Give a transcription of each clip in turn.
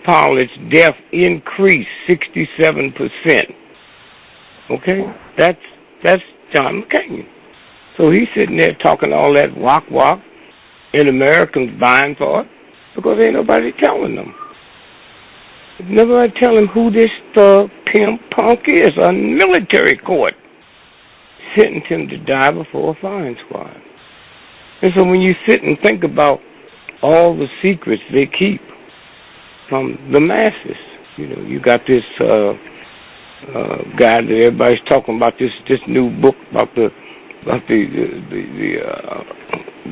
Pilot's death increased 67%. Okay, that's John McCain. So he's sitting there talking all that wok, and Americans buying for it because ain't nobody telling them. Nobody telling them who this thug, pimp, punk is. A military court sentenced him to die before a firing squad. And so when you sit and think about all the secrets they keep from the masses, you got this guy that everybody's talking about, this new book about the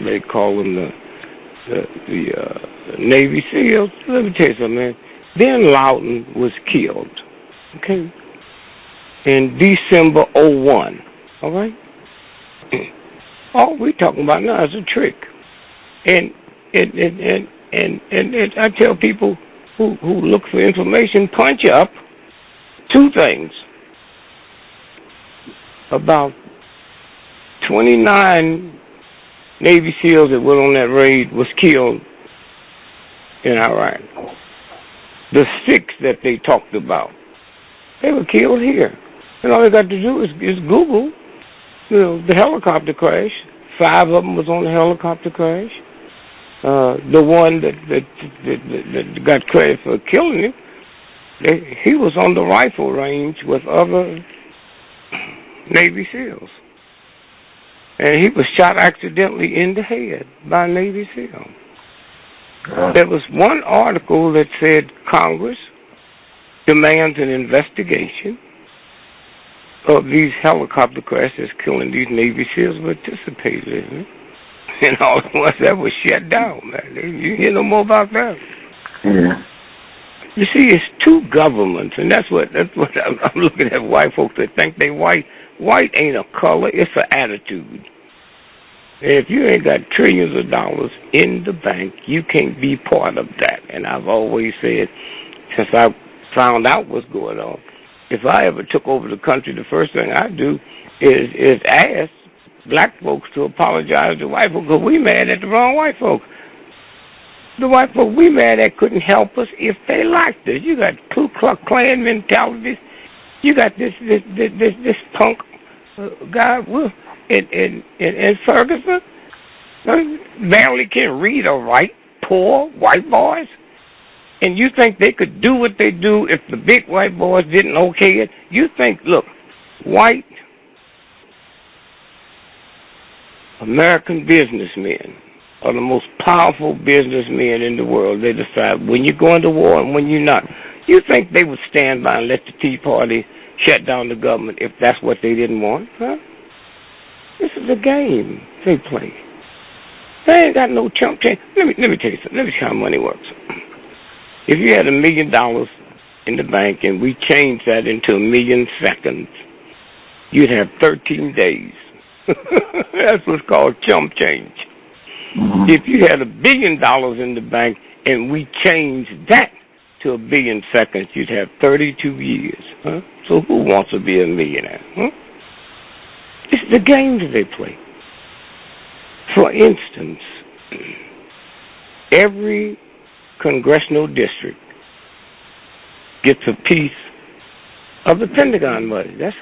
they call them the Navy SEALs. Let me tell you something, man. Bin Laden was killed, okay, in December '01. All right. All we talking about now is a trick, and I tell people who look for information, punch up two things. About 29 Navy SEALs that went on that raid was killed in Iraq. The 6 that they talked about, they were killed here. And all they got to do is Google, the helicopter crash. 5 of them was on the helicopter crash. The one that got credit for killing him, he was on the rifle range with other Navy SEALs. And he was shot accidentally in the head by a Navy SEAL. There was one article that said Congress demands an investigation of these helicopter crashes killing these Navy SEALs participated in it. And all at once that was shut down, man. You hear no more about that? Yeah. You see, it's two governments, and that's what I'm looking at white folks that think they white. White ain't a color, it's an attitude. If you ain't got trillions of dollars in the bank, you can't be part of that. And I've always said, since I found out what's going on, if I ever took over the country, the first thing I do is ask black folks to apologize to white folks because we mad at the wrong white folks. The white folks we mad at couldn't help us if they liked us. You got Ku Klux Klan mentality. You got this punk guy in Ferguson barely can read or write. Poor white boys. And you think they could do what they do if the big white boys didn't okay it? You think, look, white American businessmen are the most powerful businessmen in the world. They decide when you're going to war and when you're not. You think they would stand by and let the Tea Party shut down the government if that's what they didn't want? Huh? This is a game they play. They ain't got no chump change. Let me tell you something. Let me see how money works. If you had $1 million in the bank and we changed that into 1 million seconds, you'd have 13 days. That's what's called chump change. Mm-hmm. If you had $1 billion in the bank and we changed that to 1 billion seconds, you'd have 32 years. Huh? So who wants to be a millionaire? Huh? It's the games they play. For instance, every congressional district gets a piece of the Pentagon money. That's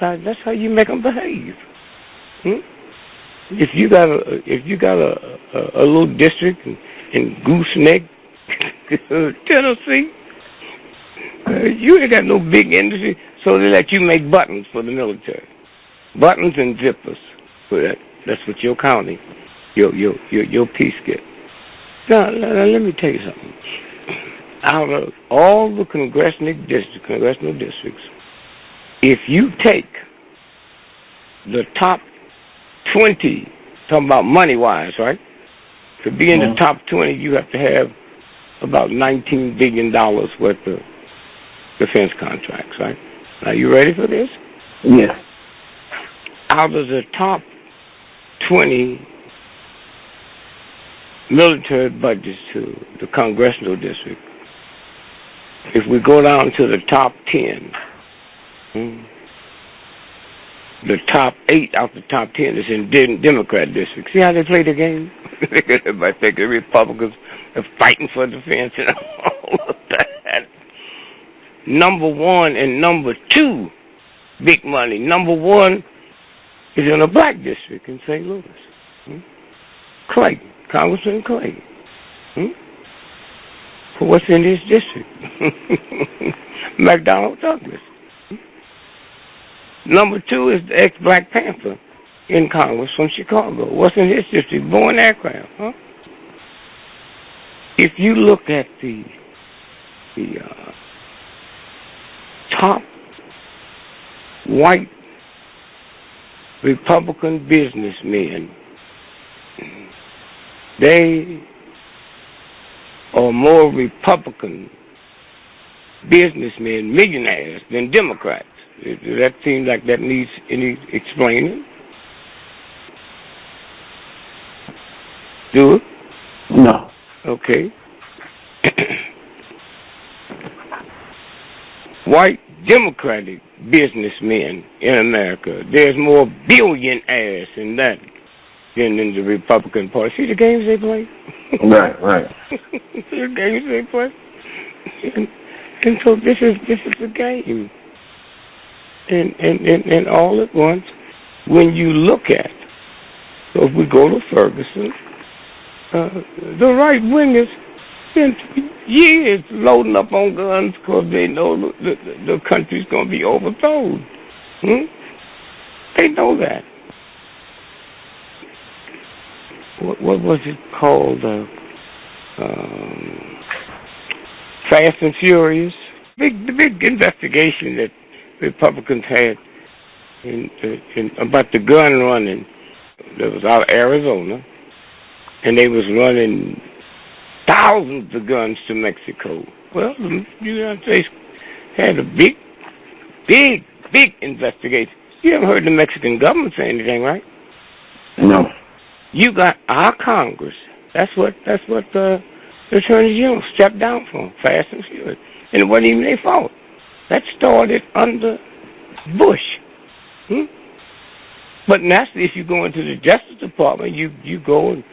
how you make them behave. If you got a little district in Gooseneck, Tennessee, you ain't got no big industry, so they let you make buttons for the military, buttons and zippers. So that's what your county, your piece gets. Now let me tell you something. Out of all the congressional districts, if you take the top 20, talking about money-wise, right? To be in the top 20, you have to have about $19 billion worth of defense contracts, right? Are you ready for this? Yes. Out of the top 20 military budgets to the congressional district, if we go down to the top 10, the top 8 out the top 10 is in Democrat districts. See how they play the game? Everybody think the Republicans are fighting for defense and all of that. number one and number two big money. Number one is in a black district in St. Louis. Clayton, Congressman Clayton. For what's in his district? McDonnell Douglas. Number two is the ex-Black Panther in Congress from Chicago. What's in his district? Boeing Aircraft. If you look at the top white Republican businessmen, they are more Republican businessmen, millionaires, than Democrats. Does that seem like that needs any explaining? Do it? No. Okay. White Democratic businessmen in America, there's more billionaires in that than in the Republican Party. See the games they play? Right. See the games they play? And so this is a game. And all at once, when you look at, so if we go to Ferguson, the right wingers spent years loading up on guns because they know the country's going to be overthrown. They know that. What was it called? Fast and Furious. The big investigation that Republicans had about the gun running. That was out of Arizona, and they was running thousands of guns to Mexico. Well, the United States had a big investigation. You haven't heard the Mexican government say anything, right? No. You got our Congress. That's what the Attorney General stepped down from, Fast and Furious. And it wasn't even their fault. That started under Bush. But naturally, if you go into the Justice Department, you go and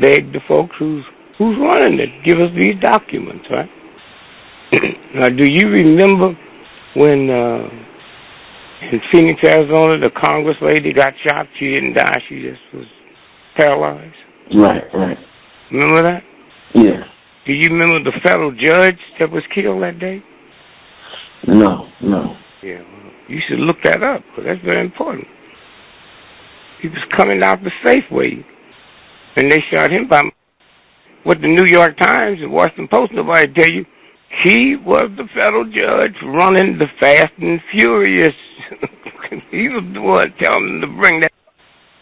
beg the folks who's running it, give us these documents, right? Now, do you remember when in Phoenix, Arizona, the Congress lady got shot? She didn't die. She just was paralyzed. Right. Remember that? Yeah. Do you remember the federal judge that was killed that day? No. Yeah, well, you should look that up, because that's very important. He was coming out the Safeway, and they shot him by what the New York Times and Washington Post, nobody tell you, he was the federal judge running the Fast and Furious. He was the one telling them to bring that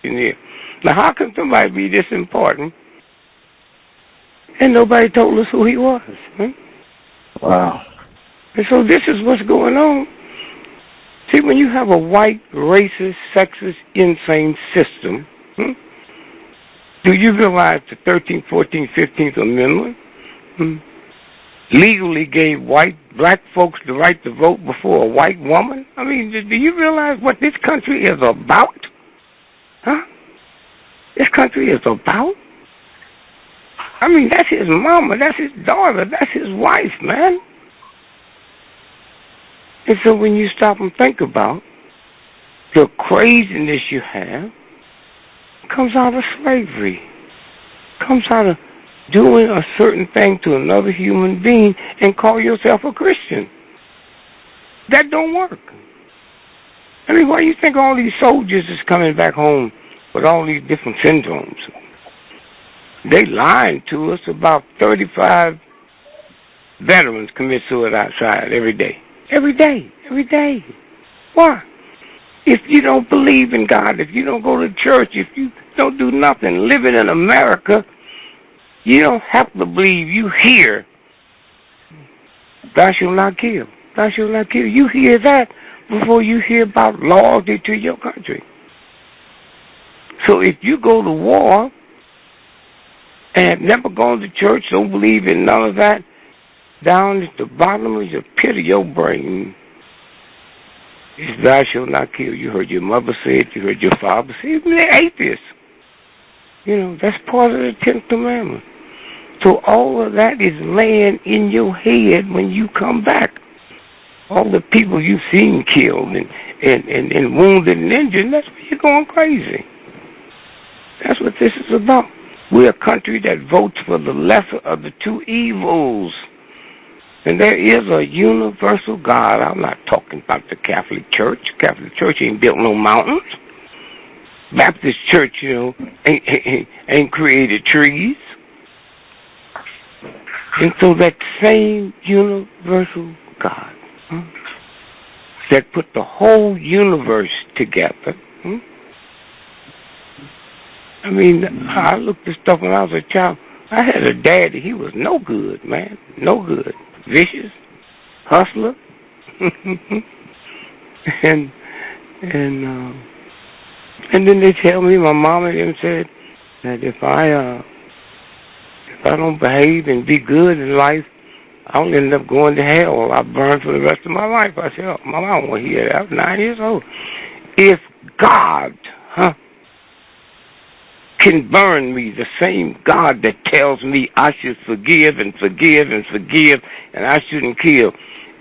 in here. Now, how can somebody be this important and nobody told us who he was? Wow. And so this is what's going on. See, when you have a white, racist, sexist, insane system, do you realize the 13th, 14th, 15th Amendment legally gave black folks the right to vote before a white woman? I mean, do you realize what this country is about? This country is about? I mean, that's his mama, that's his daughter, that's his wife, man. And so when you stop and think about the craziness you have, comes out of slavery, comes out of doing a certain thing to another human being and call yourself a Christian. That don't work. I mean, why do you think all these soldiers is coming back home with all these different syndromes? They lying to us. About 35 veterans commit suicide every day. Every day. Why? If you don't believe in God, if you don't go to church, if you don't do nothing, living in America, you don't have to believe. You hear, thou shalt not kill. Thou shalt not kill. You hear that before you hear about loyalty to your country. So if you go to war and have never gone to church, don't believe in none of that, down at the bottom of the pit of your brain is thou shalt not kill. You heard your mother say it, you heard your father say it, they're atheists. You know, that's part of the 10th Commandment. So all of that is laying in your head when you come back. All the people you've seen killed and wounded and injured, that's why you're going crazy. That's what this is about. We're a country that votes for the lesser of the two evils. And there is a universal God. I'm not talking about the Catholic Church. Catholic Church ain't built no mountains. Baptist Church, ain't created trees. And so that same universal God that put the whole universe together. I mean, I looked at stuff when I was a child. I had a daddy. He was no good, man. No good. Vicious. Hustler. and then they tell me, my mom and them said, that if I don't behave and be good in life, I'll end up going to hell. I'll burn for the rest of my life. I said, oh, Mom, I don't want to hear that. I was 9 years old. If God, can burn me, the same God that tells me I should forgive and forgive and forgive and I shouldn't kill,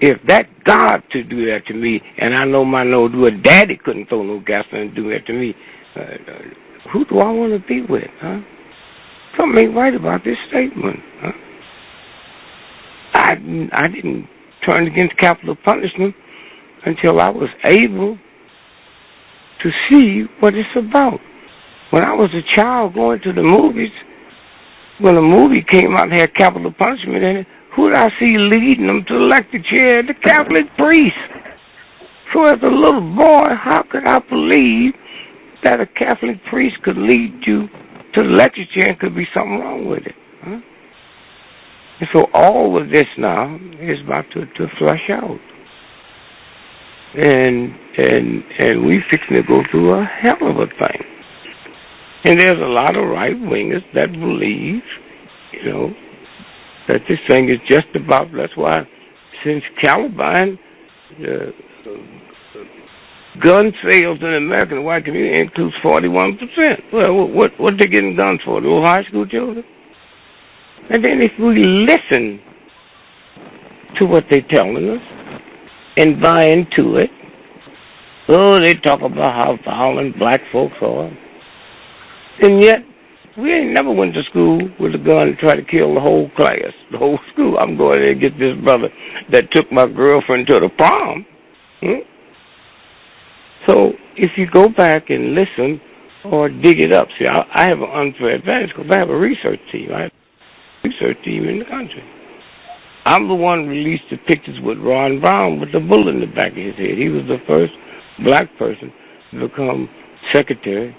if that God to do that to me, and I know my no-doer daddy couldn't throw no gasoline and do that to me, who do I want to be with, Something ain't right about this statement, I didn't turn against capital punishment until I was able to see what it's about. When I was a child going to the movies, when a movie came out and had capital punishment in it, who did I see leading them to the electric chair? The Catholic priest. So as a little boy, how could I believe that a Catholic priest could lead you to the electric chair and could be something wrong with it? And so all of this now is about to flush out. And we fixing to go through a hell of a thing. And there's a lot of right-wingers that believe, that this thing is just about, that's why since Columbine, gun sales in the American white community includes 41%. Well, what they getting guns for? The little high school children? And then if we listen to what they're telling us and buy into it, they talk about how violent black folks are. And yet, we ain't never went to school with a gun and tried to kill the whole class, the whole school. I'm going there and get this brother that took my girlfriend to the prom. So if you go back and listen or dig it up, see, I have an unfair advantage because I have a research team. I have a research team in the country. I'm the one who released the pictures with Ron Brown with the bullet in the back of his head. He was the first black person to become Secretary of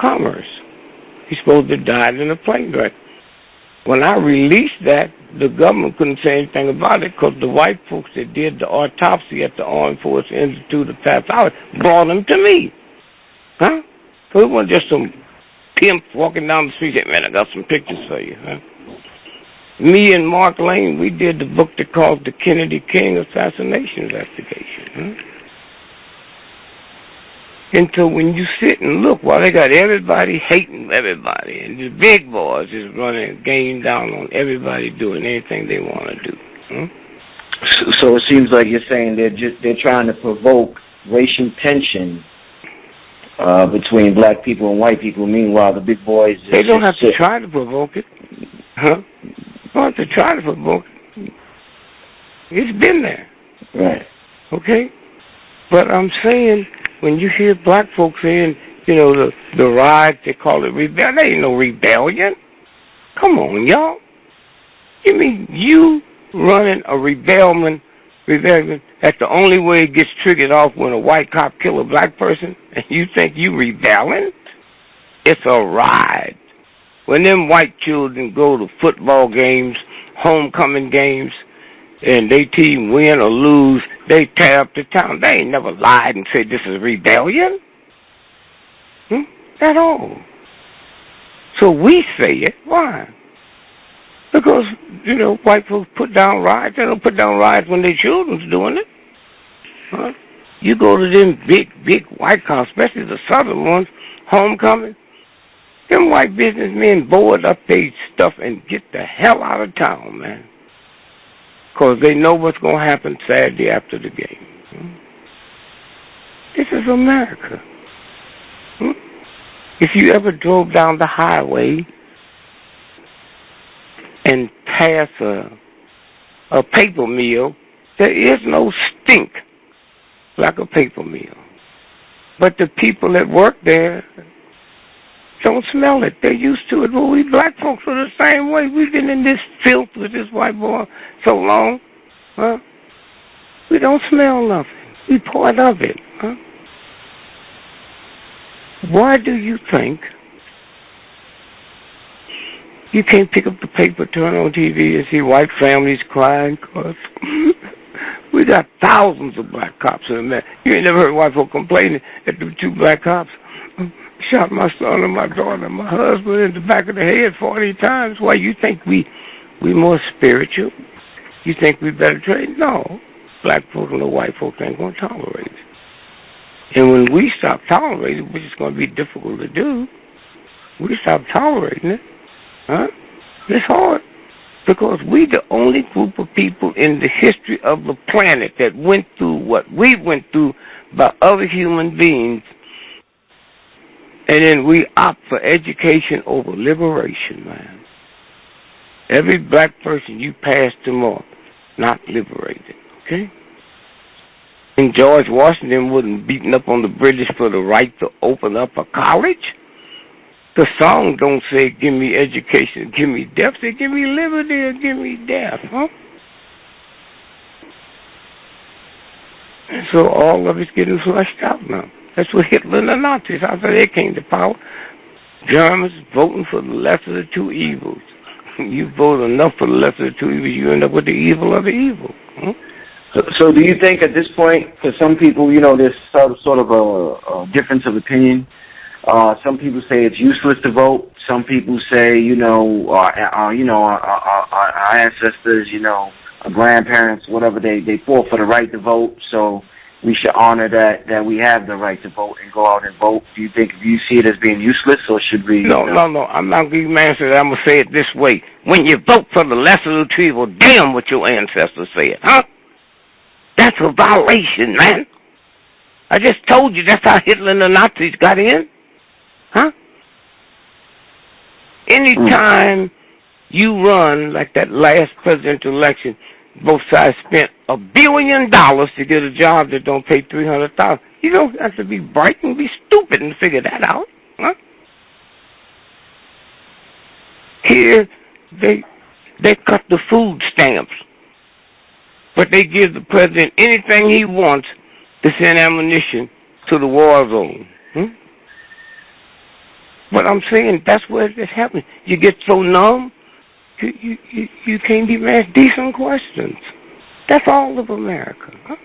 Commerce. He's supposed to have died in a plane wreck. When I released that, the government couldn't say anything about it because the white folks that did the autopsy at the Armed Forces Institute of Pathology brought them to me. So it wasn't just some pimp walking down the street saying, man, I got some pictures for you. Me and Mark Lane, we did the book that called The Kennedy King Assassination Investigation. And so when you sit and look, while they got everybody hating everybody, and the big boys is running a game down on everybody doing anything they want to do. So it seems like you're saying they're trying to provoke racial tension between black people and white people. Meanwhile, the big boys they don't have to try to provoke it. They don't have to try to provoke it. It's been there. Right. Okay? But I'm saying, when you hear black folks saying, the riots, they call it rebellion. There ain't no rebellion. Come on, y'all. You mean you running a rebellion, that's the only way it gets triggered off when a white cop kill a black person, and you think you rebelling? It's a riot. When them white children go to football games, homecoming games, and they team win or lose, they tear up the town. They ain't never lied and said this is rebellion. At all. So we say it. Why? Because, white folks put down riots. They don't put down riots when their children's doing it. You go to them big white cars, especially the southern ones, homecoming, Them white businessmen board up their stuff and get the hell out of town, man. Because they know what's going to happen Saturday after the game. This is America. If you ever drove down the highway and passed a paper mill, there is no stink like a paper mill. But the people that work there don't smell it. They're used to it. Well, we black folks are the same way. We've been in this filth with this white boy so long. Huh? We don't smell nothing. We part of it. Huh? Why do you think you can't pick up the paper, turn on TV, and see white families crying? Cause we got thousands of black cops in America. You ain't never heard white folk complaining that the 2 black cops shot my son and my daughter and my husband in the back of the head 40 times. Why, you think we more spiritual? You think we better trade? No. Black folk and the white folks ain't going to tolerate it. And when we stop tolerating it, which is going to be difficult to do, we stop tolerating it. Huh? It's hard. Because we the only group of people in the history of the planet that went through what we went through by other human beings, and then we opt for education over liberation, man. Every black person you pass tomorrow, not liberated, okay? And George Washington wasn't beating up on the British for the right to open up a college. The song don't say, give me education, give me death. Say, give me liberty or give me death, huh? And so all of it's getting flushed out now. That's what Hitler and the Nazis, after they came to power. Germans voting for the lesser of the 2 evils. You vote enough for the lesser of the 2 evils, you end up with the evil of the evil. Huh? So do you think at this point, because some people, there's sort of a difference of opinion. Some people say it's useless to vote. Some people say, our ancestors, our grandparents, whatever, they fought for the right to vote. So we should honor that we have the right to vote and go out and vote. Do you see it as being useless, or should we? No. I'm not giving you an answer. I'm gonna say it this way: when you vote for the lesser of the 2 evils, damn what your ancestors said, huh? That's a violation, man. I just told you that's how Hitler and the Nazis got in. Huh? Anytime you run like that last presidential election, both sides spent $1 billion to get a job that don't pay $300,000. You don't have to be bright and be stupid and figure that out. Huh? Here, they cut the food stamps, but they give the president anything he wants to send ammunition to the war zone. But I'm saying that's where it's happening. You get so numb, you can't even ask decent questions. That's all of America. Huh?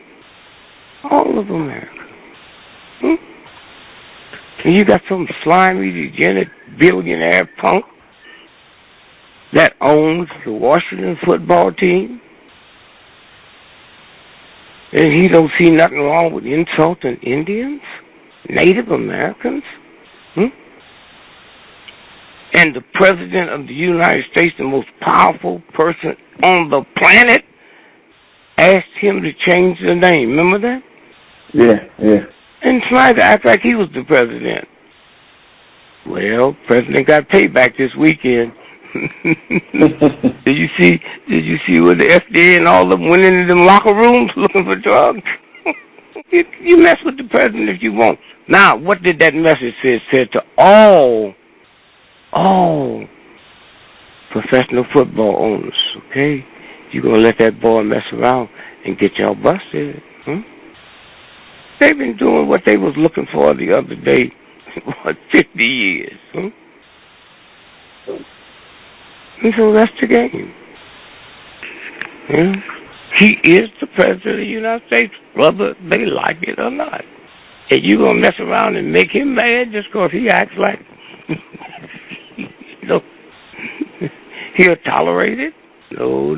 All of America. And you got some slimy, degenerate, billionaire punk that owns the Washington football team. And he don't see nothing wrong with insulting Indians, Native Americans. And the President of the United States, the most powerful person on the planet, asked him to change the name. Remember that? Yeah. And tried to act like he was the president. Well, President got payback this weekend. Did you see where the FDA and all of them went into them locker rooms looking for drugs? You mess with the president if you want. Now, what did that message say? It said to all professional football owners, okay? You're going to let that boy mess around and get y'all busted. They've been doing what they was looking for the other day, 50 years. And so that's the game. He is the president of the United States, whether they like it or not. And you going to mess around and make him mad just because he acts like he'll tolerate it? No.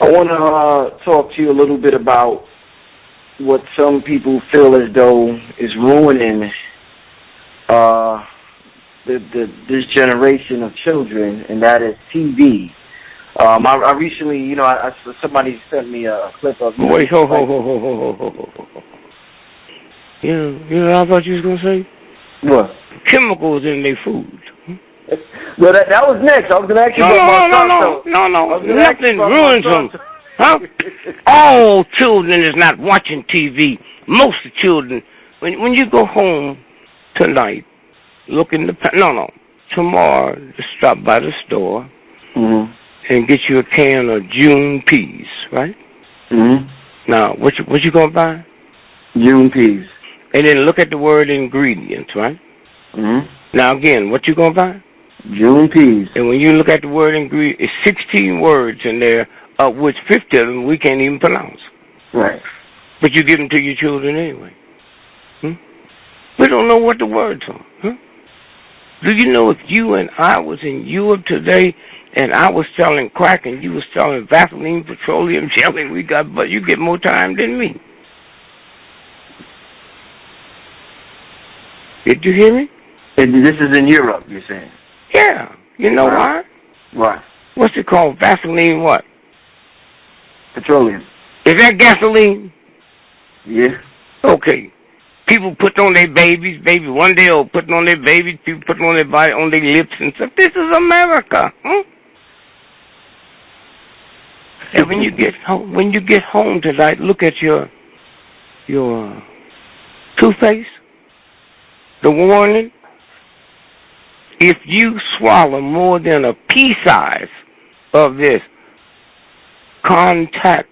I want to talk to you a little bit about what some people feel as though is ruining this generation of children, and that is TV. I recently, somebody sent me a clip of. Wait, ho. You know what I thought you was gonna say? What? Chemicals in their food. Well, that was next. I was gonna ask you about Monsanto. No. Nothing ruins them. Huh? All children is not watching TV. Most of the children, when you go home tonight, look in the tomorrow, just stop by the store and get you a can of June peas, right? Now, what you gonna buy? June peas. And then look at the word ingredients, right? Now again, what you gonna buy? June peas. And when you look at the word ingredient, it's 16 words in there, of which 50 of them we can't even pronounce. Right. But you give them to your children anyway. We don't know what the words are. Do you know if you and I was in Europe today and I was selling crack and you was selling Vaseline, petroleum jelly, but you get more time than me. Did you hear me? And this is in Europe, you're saying? Yeah. You know why? Why? What's it called? Vaseline what? Petroleum. Is that gasoline? Yeah. Okay. People put on their babies, one day or putting on their babies, people put on their body, on their lips and stuff. This is America. And when you get home tonight, look at your toothpaste. The warning: if you swallow more than a pea size of this, contact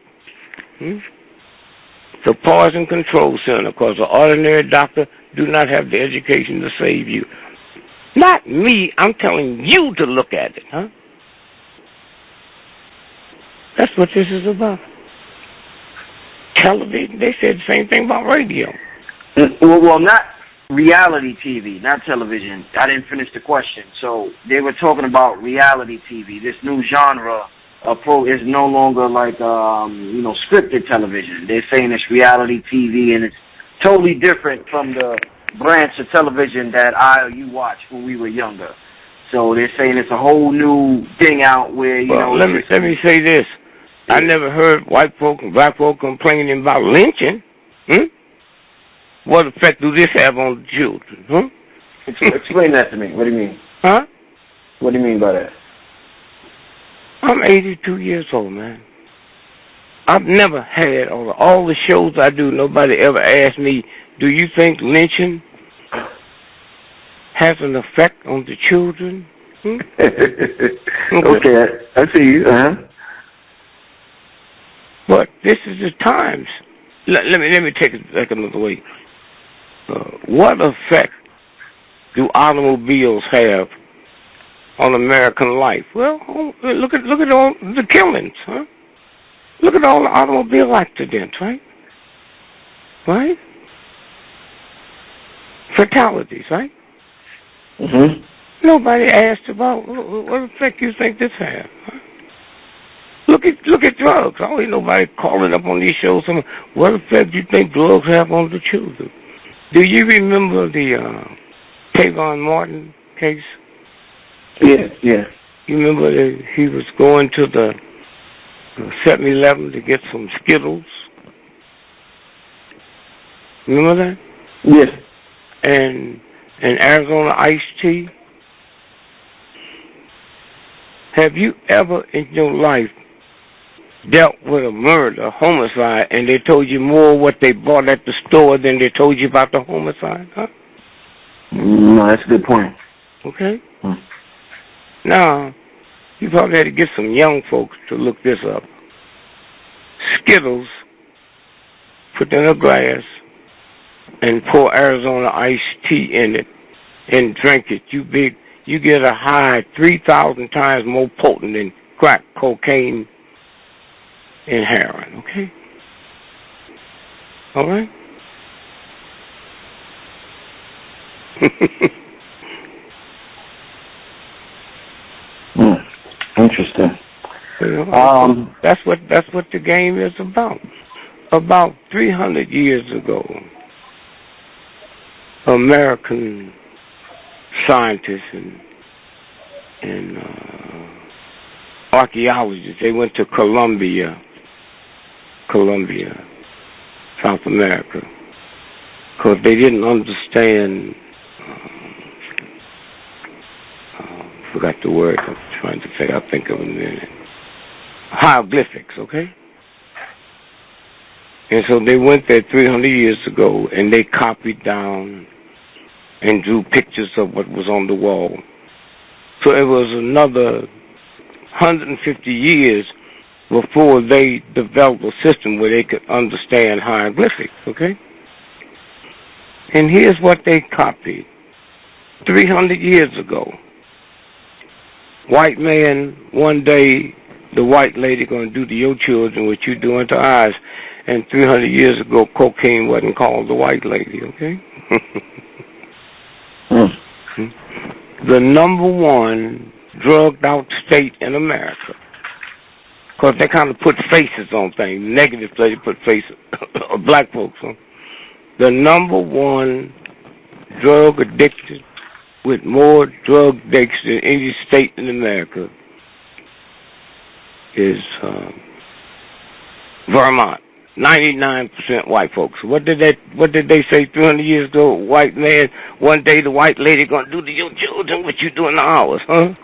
the Poison Control Center, because the ordinary doctor do not have the education to save you. Not me. I'm telling you to look at it, That's what this is about. Television. They said the same thing about radio. Well, not reality TV, not television. I didn't finish the question. So they were talking about reality TV. This new genre is no longer like scripted television. They're saying it's reality TV, and it's totally different from the branch of television that I or you watched when we were younger. So they're saying it's a whole new thing out where let me say this. I never heard white folk and black folk complaining about lynching. What effect do this have on the children? Explain that to me. What do you mean? What do you mean by that? I'm 82 years old, man. I've never had all the shows I do. Nobody ever asked me, do you think lynching has an effect on the children? Okay, I see you. But this is the times. Let me take it back another way. What effect do automobiles have on American life? Well, look at all the killings, Look at all the automobile accidents, right? Right? Fatalities, right? Nobody asked about what effect you think this has. Look at drugs. I ain't nobody calling up on these shows. What effect do you think drugs have on the children? Do you remember the Trayvon Martin case? Yeah. You remember that he was going to the 7-Eleven to get some Skittles? Remember that? Yes. And Arizona iced tea? Have you ever in your life dealt with a murder, a homicide, and they told you more what they bought at the store than they told you about the homicide, No, that's a good point. Okay. Now, you probably had to get some young folks to look this up. Skittles, put in a glass, and pour Arizona iced tea in it, and drink it. You get a high 3,000 times more potent than crack, cocaine, and heroin, okay? All right? Interesting. That's what the game is about. About 300 years ago, American scientists and archaeologists, they went to Colombia, South America, because they didn't understand, forgot the word I'm trying to say, I'll think of it in a minute, hieroglyphics, okay? And so they went there 300 years ago, and they copied down and drew pictures of what was on the wall. So it was another 150 years before they developed a system where they could understand hieroglyphics, okay? And here's what they copied 300 years ago. White man, one day, the white lady going to do to your children what you doing to ours. And 300 years ago, cocaine wasn't called the white lady, okay? The number one drugged out state in America. Because they kind of put faces on things. Negative they put faces of black folks on. The number one drug addicted with more drug addicts than any state in America is Vermont. 99% white folks. What did they say 300 years ago? White man, one day the white lady gonna do to your children what you doing to ours, huh?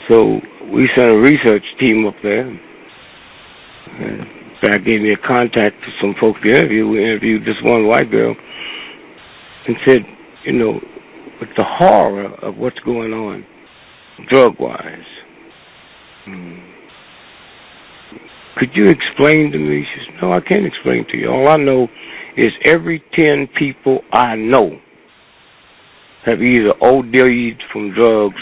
So we sent a research team up there. That gave me a contact to some folks to interview. We interviewed this one white girl and said, you know, with the horror of what's going on drug-wise, could you explain to me? She said, no, I can't explain to you. All I know is every 10 people I know have either OD'd from drugs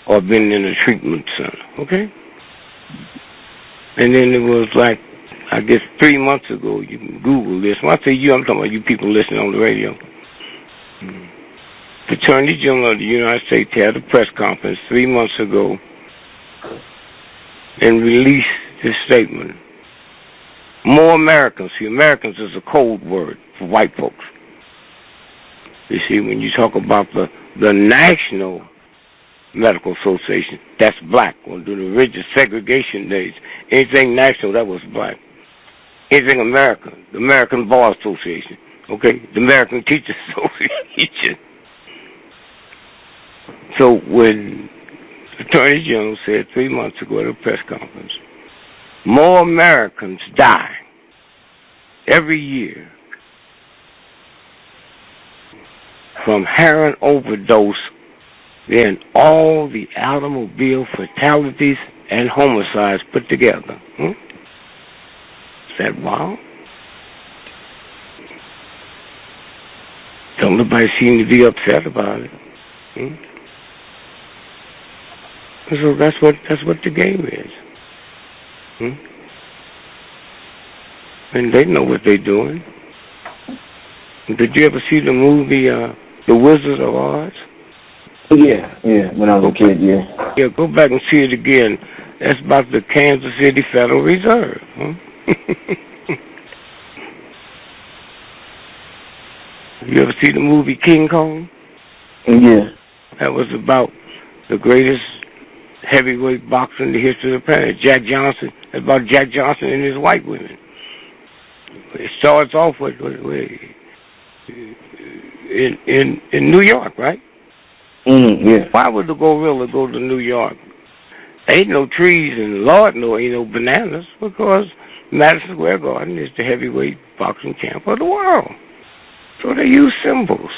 or been in a treatment center, okay? And then it was like, I guess 3 months ago, you can Google this. When I say you, I'm talking about you people listening on the radio. The Attorney General of the United States had a press conference 3 months ago and released this statement. More Americans. See, Americans is a code word for white folks. You see, when you talk about the National Medical Association, that's black. During the original segregation days, anything national, that was black. Anything American, the American Bar Association, okay, the American Teachers Association. So when the Attorney General said 3 months ago at a press conference, more Americans die every year from heroin overdose than all the automobile fatalities and homicides put together. Is that wild? Don't nobody seem to be upset about it. So that's what the game is. And they know what they're doing. Did you ever see the movie The Wizard of Oz? Yeah, when I was a kid, yeah. Yeah, go back and see it again. That's about the Kansas City Federal Reserve. You ever see the movie King Kong? Yeah. That was about the greatest heavyweight boxer in the history of the planet, Jack Johnson. It's about Jack Johnson and his white women. It starts off with in New York, right? Yeah. Why would the gorilla go to New York? Ain't no trees, and Lord no, ain't no bananas, because Madison Square Garden is the heavyweight boxing champ of the world. So they use symbols.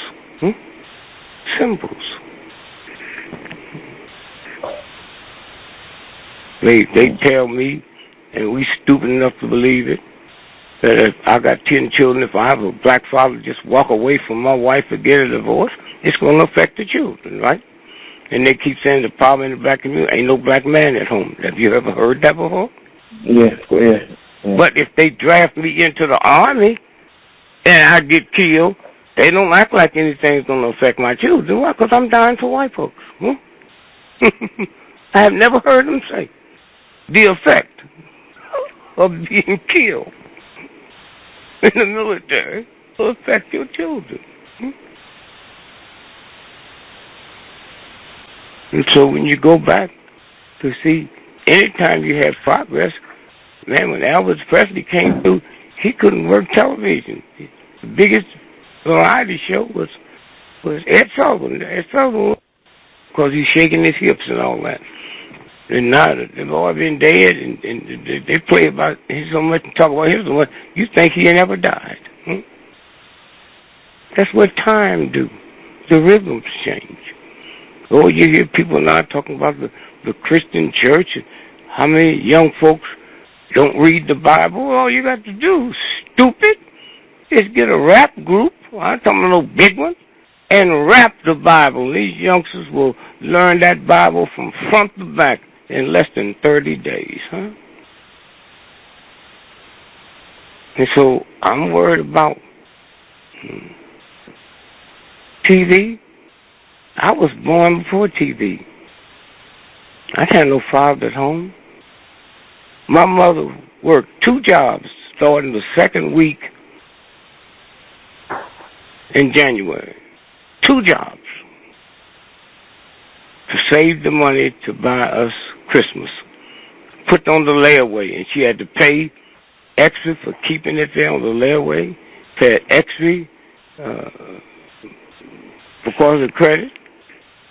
Symbols. They tell me, and we stupid enough to believe it, that if I got 10 children, if I have a black father just walk away from my wife and get a divorce, it's going to affect the children, right? And they keep saying the problem in the black community, ain't no black man at home. Have you ever heard that before? Yeah. But if they draft me into the army and I get killed, they don't act like anything's going to affect my children. Why? Because I'm dying for white folks. I have never heard them say. the effect of being killed in the military will affect your children. And so when you go back to see, anytime you have progress, man, when Elvis Presley came through, he couldn't work television. The biggest variety show was Ed Sullivan. Ed Sullivan, because he's shaking his hips and all that. And now they've all been dead, and they play about him so much and talk about him so much, you think he never died. That's what time do. The rhythms change. Oh, you hear people now talking about the Christian church and how many young folks don't read the Bible. All you got to do, stupid, is get a rap group, I'm talking about no big one, and rap the Bible. These youngsters will learn that Bible from front to back in less than 30 days, And so I'm worried about TV. I was born before TV. I had no father at home. My mother worked 2 jobs starting the second week in January. 2 jobs to save the money to buy us Christmas. Put on the layaway, and she had to pay extra for keeping it there on the layaway. Paid extra because of credit.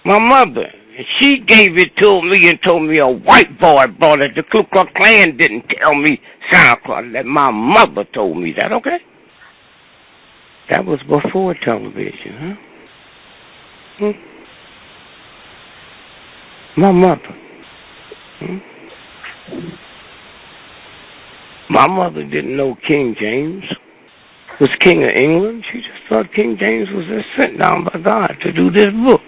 My mother, and she gave it to me and told me a white boy brought it. The Ku Klux Klan didn't tell me Santa Claus. That my mother told me that, okay? That was before television, My mother. My mother didn't know King James was King of England. She just thought King James was just sent down by God to do this book.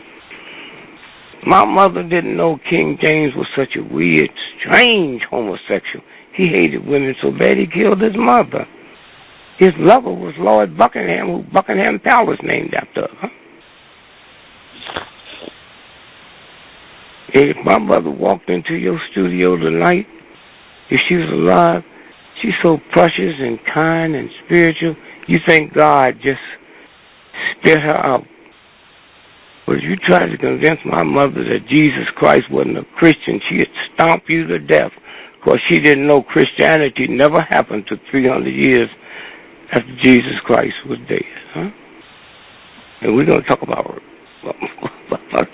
My mother didn't know King James was such a weird, strange homosexual. He hated women so bad he killed his mother. His lover was Lord Buckingham, who Buckingham Palace named after her. If my mother walked into your studio tonight, if she was alive, she's so precious and kind and spiritual, you think God just spit her out. But if you tried to convince my mother that Jesus Christ wasn't a Christian, she'd stomp you to death, because she didn't know Christianity never happened to 300 years after Jesus Christ was dead. And we're going to talk about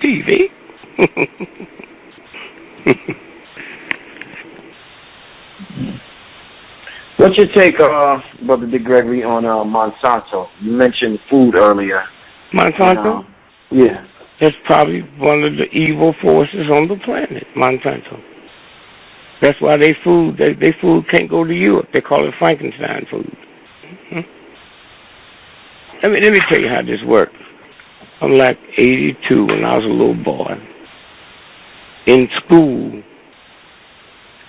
TV. What's your take, Brother D.Gregory, on Monsanto? You mentioned food earlier. Monsanto? Yeah. That's probably one of the evil forces on the planet, Monsanto. That's why they food can't go to Europe. They call it Frankenstein food. Let me tell you how this works. I'm like 82 when I was a little boy. In school,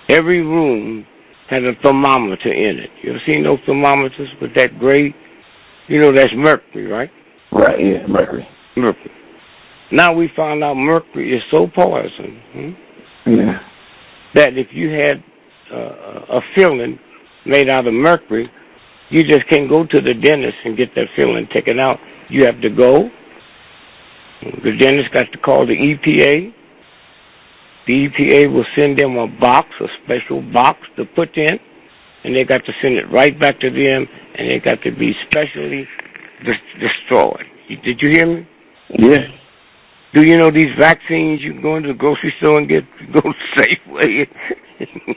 every room had a thermometer in it. You ever seen those thermometers with that gray? You know that's mercury, right? Right, yeah, mercury. Mercury. Now we found out mercury is so poison that if you had a filling made out of mercury, you just can't go to the dentist and get that filling taken out. You have to go. The dentist got to call the EPA. The EPA will send them a box, a special box to put in, and they got to send it right back to them, and it got to be specially destroyed. Did you hear me? Yeah. Do you know these vaccines? You can go into the grocery store and go to Safeway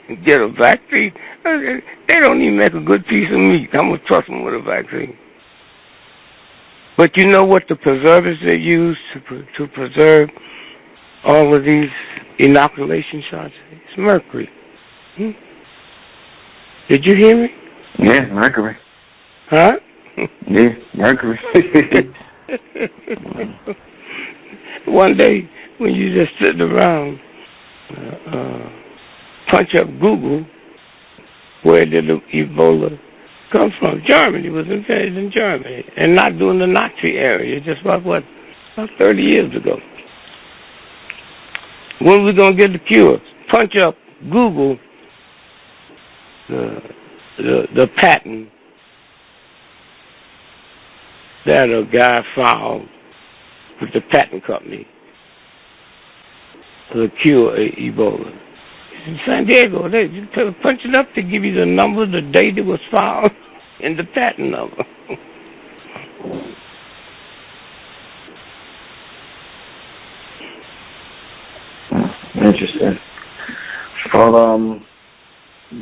and get a vaccine. They don't even make a good piece of meat. I'm going to trust them with a vaccine. But you know what the preservatives they use to preserve all of these inoculation shots? It's mercury. Did you hear me? Yeah, mercury. Huh? Yeah, mercury. One day, when you just sit around, punch up Google, where did the Ebola come from? Germany. It was invented in Germany, and not during the Nazi era. Just about 30 years ago. When are we going to get the cure? Punch up Google, the patent that a guy filed with the patent company to cure Ebola. In San Diego, they punch it up to give you the number, the date it was filed, and the patent number. Interesting. Well,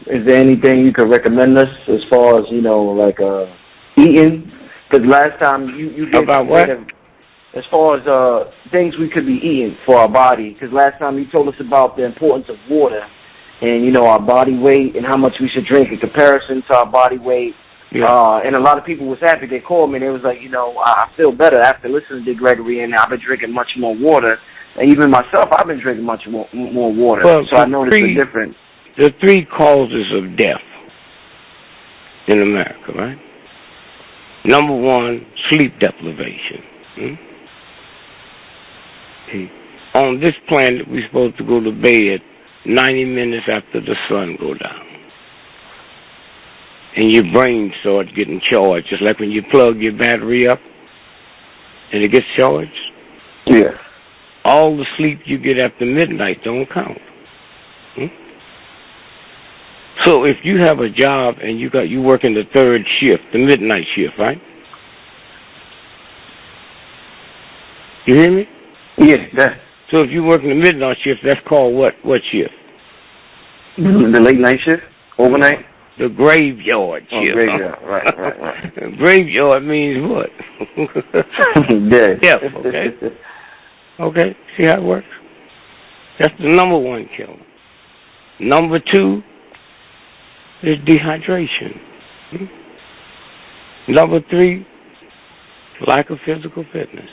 is there anything you could recommend us as far as, like eating? Because last time you did about what? As far as things we could be eating for our body. Because last time you told us about the importance of water and, our body weight and how much we should drink in comparison to our body weight. Yeah. And a lot of people was happy. They called me and they was like, I feel better after listening to D.Gregory, and I've been drinking much more water. And even myself, I've been drinking much more water. Well, so I noticed the difference. The 3 causes of death in America, right? Number 1, sleep deprivation. On this planet, we're supposed to go to bed 90 minutes after the sun go down. And your brain starts getting charged, just like when you plug your battery up and it gets charged. Yeah. All the sleep you get after midnight don't count. So if you have a job and you work in the 3rd shift, the midnight shift, right? You hear me? Yeah. So if you work in the midnight shift, that's called what shift? The late night shift? Overnight? The graveyard shift. Graveyard, right. Graveyard means what? Dead. Death, okay? Okay, see how it works? That's the number 1 killer. Number 2 is dehydration. Number 3, lack of physical fitness.